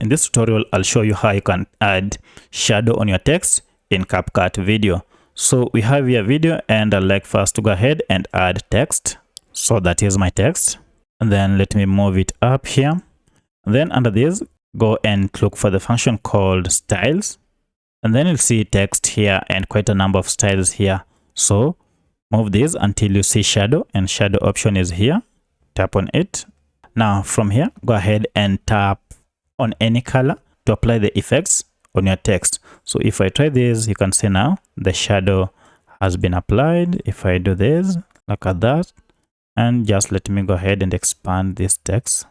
In this tutorial, I'll show you how you can add shadow on your text in CapCut video. So we have here video, and I'd like first to go ahead and add text. So that is my text. And then let me move it up here. And then under this, go and look for the function called styles. And then you'll see text here and quite a number of styles here. So move this until you see shadow, and shadow option is here. Tap on it. Now from here, go ahead and tap on any color to apply the effects on your text. So if I try this, you can see now the shadow has been applied. If I do this, look at that. And just let me go ahead and expand this text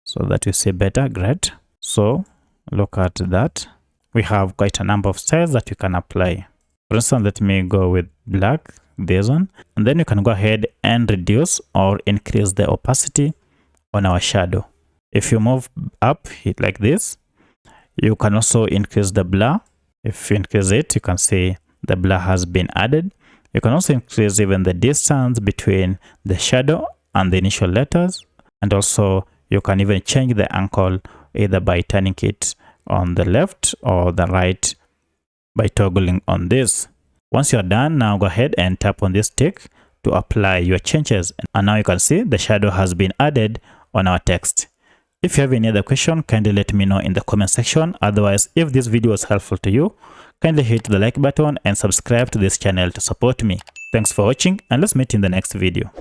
so that you see better. Great. So look at that. We have quite a number of styles that you can apply. For instance, let me go with black, this one. And then you can go ahead and reduce or increase the opacity on our shadow. If you move up it like this, you can also increase the blur. If you increase it, you can see the blur has been added. You can also increase even the distance between the shadow and the initial letters. And also you can even change the angle either by turning it on the left or the right by toggling on this. Once you're done, now go ahead and tap on this tick to apply your changes. And now you can see the shadow has been added on our text. If you have any other question, kindly let me know in the comment section. Otherwise, if this video was helpful to you, kindly hit the like button and subscribe to this channel to support me. Thanks for watching, and let's meet in the next video.